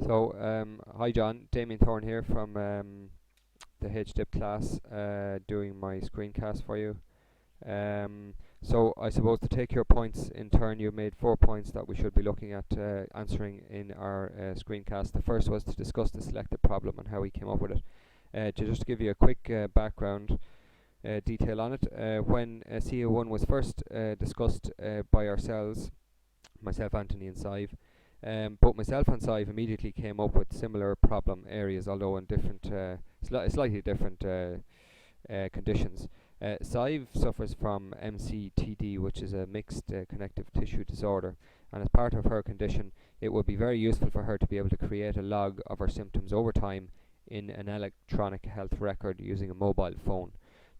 Hi John, Damien Thorne here from the HDIP class, doing my screencast for you. I suppose to take your points in turn, you made 4 points that we should be looking at answering in our screencast. The first was to discuss the selected problem and how we came up with it. To just give you a quick background detail on it, when CA1 was first discussed by ourselves, myself, Anthony and Sive, but myself and Sive immediately came up with similar problem areas, although in different, slightly different conditions. Sive suffers from MCTD, which is a mixed connective tissue disorder, and as part of her condition, it would be very useful for her to be able to create a log of her symptoms over time in an electronic health record using a mobile phone.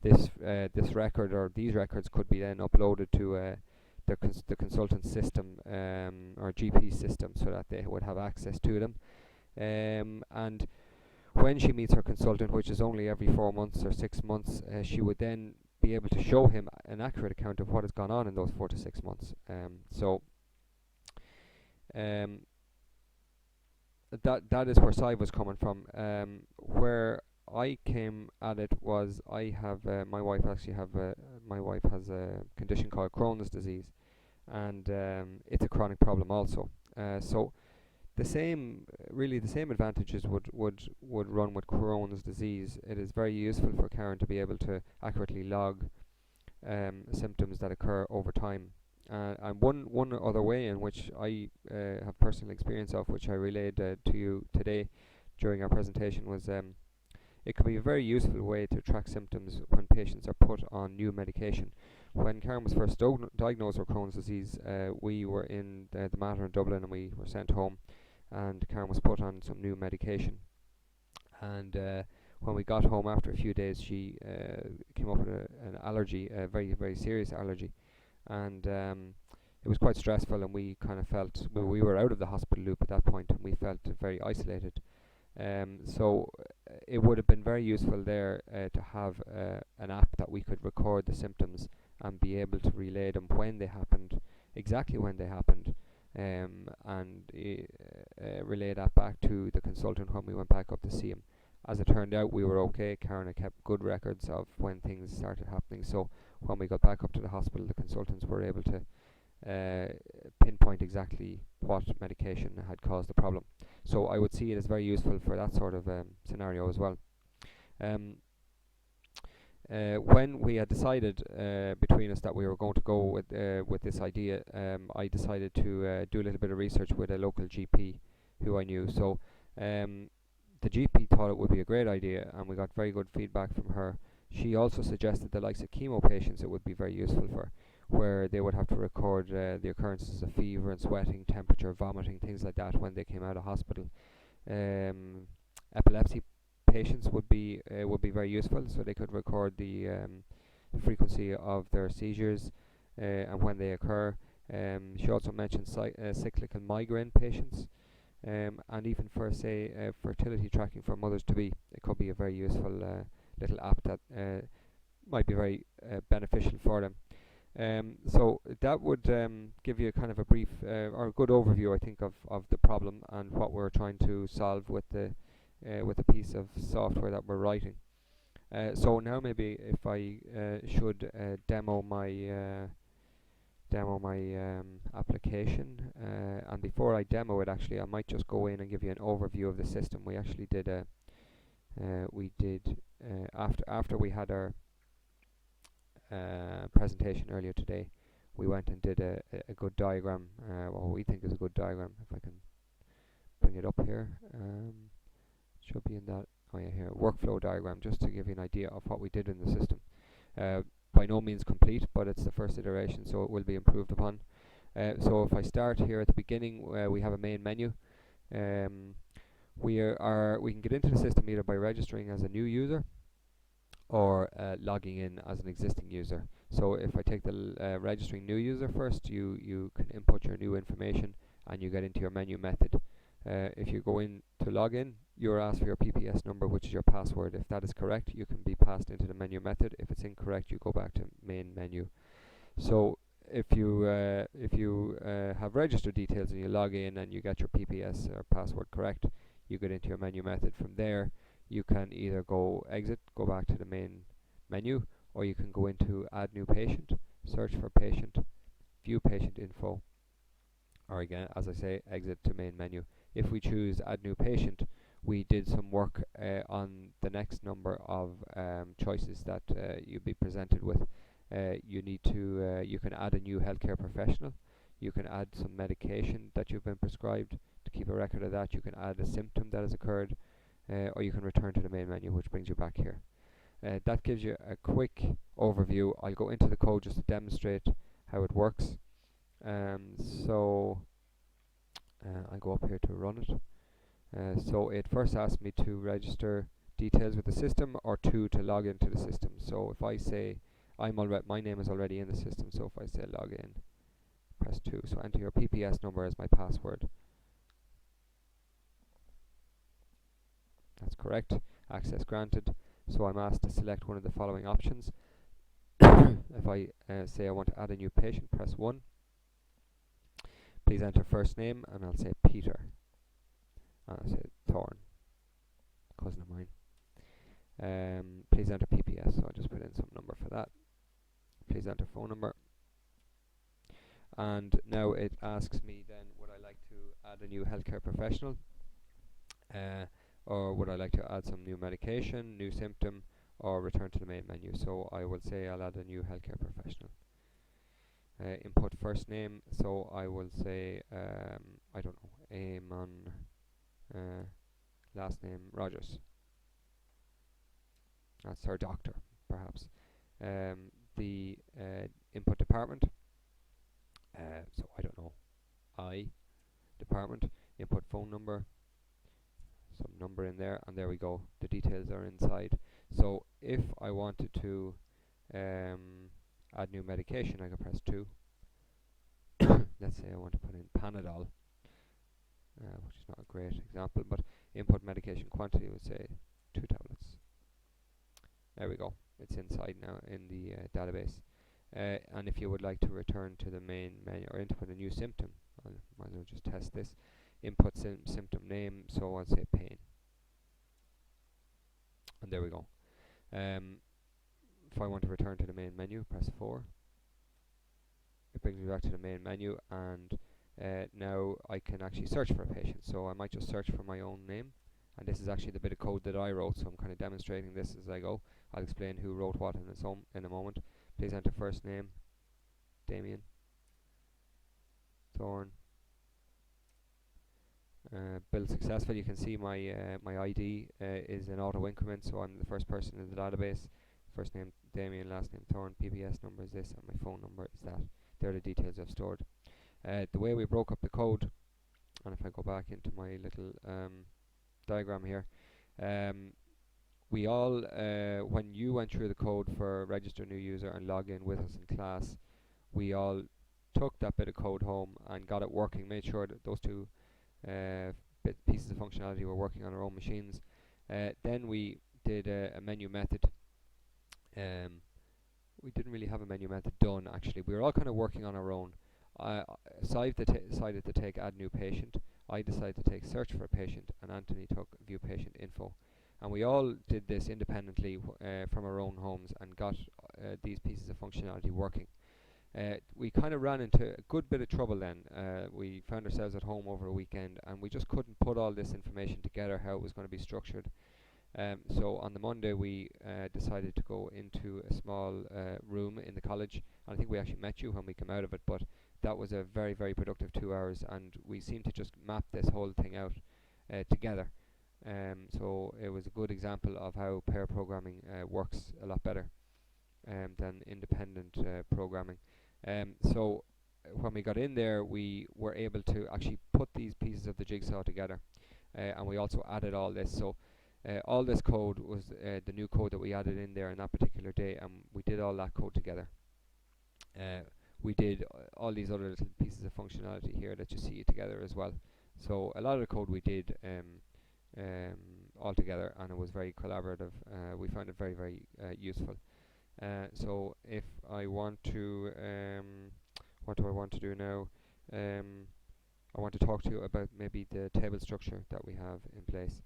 This record, or these records, could be then uploaded to the consultant system, or GP system, so that they would have access to them. And when she meets her consultant, which is only every 4 months or 6 months, she would then be able to show him an accurate account of what has gone on in those 4 to 6 months. That is where Sive was coming from. Where I came at it was, I have my wife has a condition called Crohn's disease, and it's a chronic problem also. So the same advantages would run with Crohn's disease. It is very useful for Karen to be able to accurately log symptoms that occur over time. And one other way in which I have personal experience of, which I relayed to you today during our presentation, was it can be a very useful way to track symptoms when patients are put on new medication. When Karen was first diagnosed with Crohn's disease, we were in the Mater in Dublin, and we were sent home, and Karen was put on some new medication. And when we got home after a few days, she came up with an allergy, a very, very serious allergy. And it was quite stressful, and we kind of felt, we were out of the hospital loop at that point, and we felt very isolated. It would have been very useful there to have an app that we could record the symptoms and be able to relay them when they happened, exactly when they happened, and relay that back to the consultant when we went back up to see him. As it turned out, we were okay. Karen had kept good records of when things started happening, so when we got back up to the hospital, the consultants were able to pinpoint exactly what medication had caused the problem. So I would see it as very useful for that sort of scenario as well. When we had decided between us that we were going to go with this idea, I decided to do a little bit of research with a local GP who I knew. So the GP thought it would be a great idea, and we got very good feedback from her. She also suggested the likes of chemo patients it would be very useful for, where they would have to record the occurrences of fever and sweating, temperature, vomiting, things like that when they came out of hospital. Epilepsy patients would be very useful, so they could record the frequency of their seizures and when they occur. She also mentioned cyclical migraine patients, and even for, say, fertility tracking for mothers-to-be, it could be a very useful little app that might be very beneficial for them. So that would give you a kind of a brief or a good overview, I think, of the problem and what we're trying to solve with the piece of software that we're writing. So now maybe if I should demo my application, and before I demo it, actually, I might just go in and give you an overview of the system. We actually did after we had our presentation earlier today, we went and did a good diagram, what we think is a good diagram. If I can bring it up here, should be in that, oh yeah, here, workflow diagram, just to give you an idea of what we did in the system. By no means complete, but it's the first iteration, so it will be improved upon. So if I start here at the beginning, we have a main menu. We can get into the system either by registering as a new user or logging in as an existing user. So if I take the registering new user first, you can input your new information and you get into your menu method. If you go in to log in, you're asked for your PPS number, which is your password. If that is correct, you can be passed into the menu method. If it's incorrect, you go back to main menu. So if you have registered details and you log in and you get your PPS or password correct, you get into your menu method. From there, you can either go back to the main menu, or you can go into add new patient, search for patient, view patient info, or again, as I say, exit to main menu. If we choose add new patient, we did some work on the next number of choices that you'll be presented with. You can add a new healthcare professional, you can add some medication that you've been prescribed to keep a record of that, you can add a symptom that has occurred, or you can return to the main menu, which brings you back here. That gives you a quick overview. I'll go into the code just to demonstrate how it works. So I go up here to run it. So it first asks me to register details with the system, or to log into the system. So if I say my name is already in the system, so if I say log in, press 2. So enter your PPS number as my password. That's correct. Access granted. So I'm asked to select one of the following options. If I say I want to add a new patient, press 1. Please enter first name, and I'll say Peter. And I'll say Thorn, cousin of mine. Please enter PPS, so I'll just put in some number for that. Please enter phone number. And now it asks me then, would I like to add a new healthcare professional? Or would I like to add some new medication, new symptom, or return to the main menu? So I will say I'll add a new healthcare professional. Input first name, so I will say, I don't know, Eamon, last name Rogers. That's our doctor, perhaps. The input department, so I don't know, department, input phone number, some number in there, and there we go, the details are inside. So if I wanted to add new medication, I can press 2. Let's say I want to put in Panadol, which is not a great example, but input medication quantity would say 2 tablets. There we go, it's inside now in the database. And if you would like to return to the main menu or input a new symptom, I might as well just test this. Input symptom name, so I'll say pain. And there we go. If I want to return to the main menu, press 4. It brings me back to the main menu, and now I can actually search for a patient. So I might just search for my own name, and this is actually the bit of code that I wrote, so I'm kind of demonstrating this as I go. I'll explain who wrote what in a moment. Please enter first name, Damien, Thorn. Build successful. You can see my my ID is an auto increment, so I'm the first person in the database. First name Damien, last name Thorn, PPS number is this, and my phone number is that. They're the details I've stored. The way we broke up the code, and if I go back into my little diagram here, we all, when you went through the code for register new user and log in with us in class, we all took that bit of code home and got it working, made sure that those two pieces of functionality were working on our own machines. Then we did a menu method. We didn't really have a menu method done, actually. We were all kind of working on our own. Sive decided to take add new patient. I decided to take search for a patient, and Anthony took view patient info. And we all did this independently from our own homes and got these pieces of functionality working. We kind of ran into a good bit of trouble then. We found ourselves at home over a weekend, and we just couldn't put all this information together, how it was going to be structured. So on the Monday we decided to go into a small room in the college. I think we actually met you when we came out of it, but that was a very, very productive 2 hours, and we seemed to just map this whole thing out together. So it was a good example of how pair programming works a lot better than independent programming. So when we got in there, we were able to actually put these pieces of the jigsaw together, and we also added all this. So all this code was the new code that we added in there on that particular day, and we did all that code together. We did all these other little pieces of functionality here that you see together as well. So a lot of the code we did all together, and it was very collaborative. We found it very, very useful. So if I want to What do I want to do now? I want to talk to you about maybe the table structure that we have in place.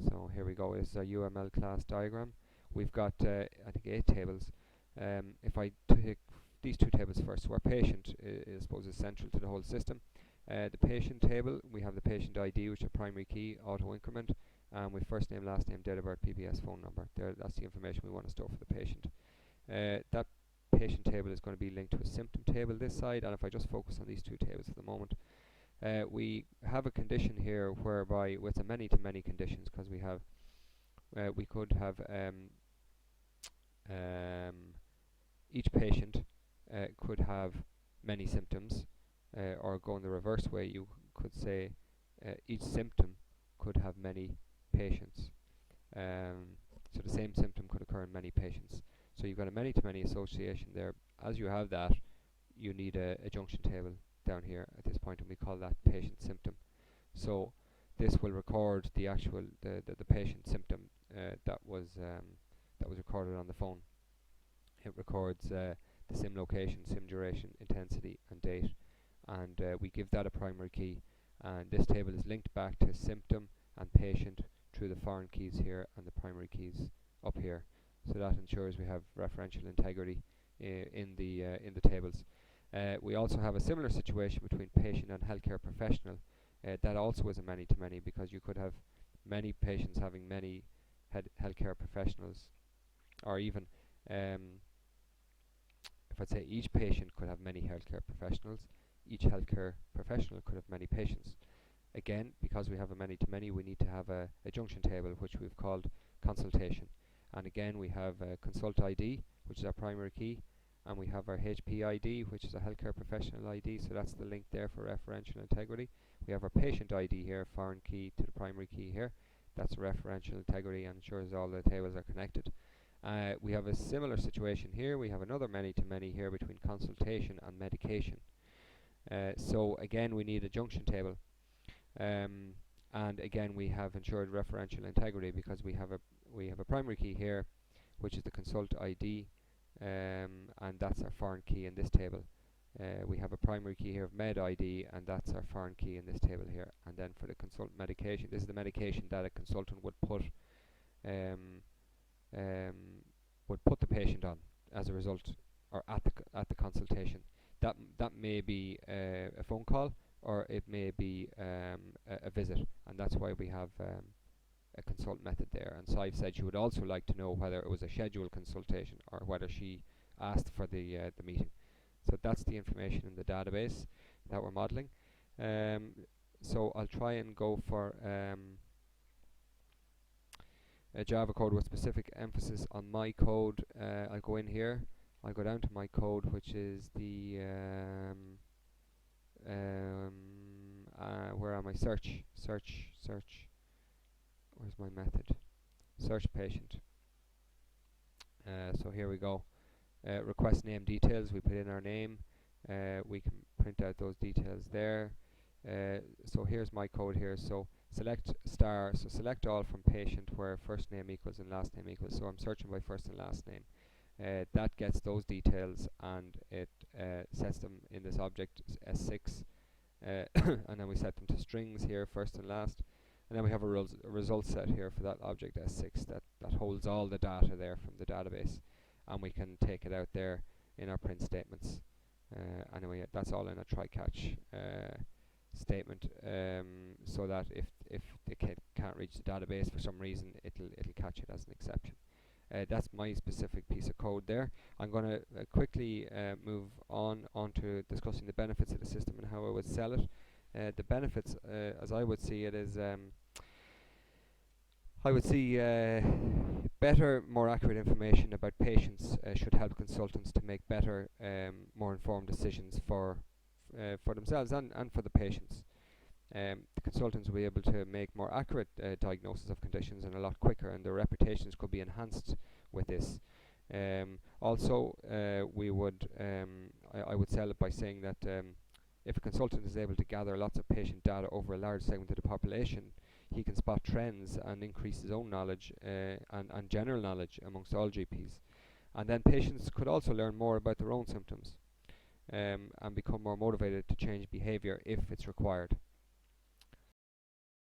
So here we go. This is a UML class diagram. We've got I think 8 tables. If I take these 2 tables first, so our patient I suppose is central to the whole system. The patient table, we have the patient ID, which is a primary key, auto increment, and with first name, last name, date of birth, PBS, phone number. That's the information we want to store for the patient. That patient table is going to be linked to a symptom table this side, and if I just focus on these 2 tables for the moment, we have a condition here whereby with a many-to-many conditions, because we could have each patient could have many symptoms, or going the reverse way, you could say each symptom could have many patients. So the same symptom could occur in many patients. So you've got a many-to-many association there. As you have that, you need a junction table down here at this point, and we call that patient symptom. So this will record the actual the patient symptom that was recorded on the phone. It records the sim location, sim duration, intensity, and date, and we give that a primary key. And this table is linked back to symptom and patient through the foreign keys here and the primary keys up here. So that ensures we have referential integrity in the tables. We also have a similar situation between patient and healthcare professional. That also is a many-to-many, because you could have many patients having many healthcare professionals, or even if I'd say each patient could have many healthcare professionals, each healthcare professional could have many patients. Again, because we have a many-to-many, we need to have a junction table, which we've called consultation. And again, we have a consult ID, which is our primary key, and we have our HP ID, which is a healthcare professional ID, so that's the link there for referential integrity. We have our patient ID here, foreign key to the primary key here. That's referential integrity and ensures all the tables are connected. We have a similar situation here. We have another many-to-many here between consultation and medication. So again, we need a junction table. And again, we have ensured referential integrity, because we have a primary key here, which is the consult ID, and that's our foreign key in this table. We have a primary key here of med ID, and that's our foreign key in this table here. And then for the consult medication, this is the medication that a consultant would put the patient on as a result, or at the consultation. That may be a phone call, or it may be a visit, and that's why we have a consult method there. And Sive said she would also like to know whether it was a scheduled consultation or whether she asked for the meeting. So that's the information in the database that we're modeling. So I'll try and go for a Java code with specific emphasis on my code. I'll go in here. I'll go down to my code, which is the where am I? Search. Where's my method? Search patient. So here we go. Request name details. We put in our name. We can print out those details there. So here's my code here. So select star. So select all from patient where first name equals and last name equals. So I'm searching by first and last name. That gets those details, and it sets them in this object S6. And then we set them to strings here, first and last. And then we have a result set here for that object S6 that holds all the data there from the database. And we can take it out there in our print statements. Anyway, that's all in a try-catch statement, so that if the kid can't reach the database for some reason, it'll catch it as an exception. That's my specific piece of code there. I'm going to quickly move on to discussing the benefits of the system and how I would sell it. The benefits, as I would see it, is I would see better, more accurate information about patients should help consultants to make better, more informed decisions for themselves and for the patients. The consultants will be able to make more accurate diagnosis of conditions and a lot quicker, and their reputations could be enhanced with this. Also, I would sell it by saying that if a consultant is able to gather lots of patient data over a large segment of the population, he can spot trends and increase his own knowledge and general knowledge amongst all GPs. And then patients could also learn more about their own symptoms. and become more motivated to change behavior if it's required.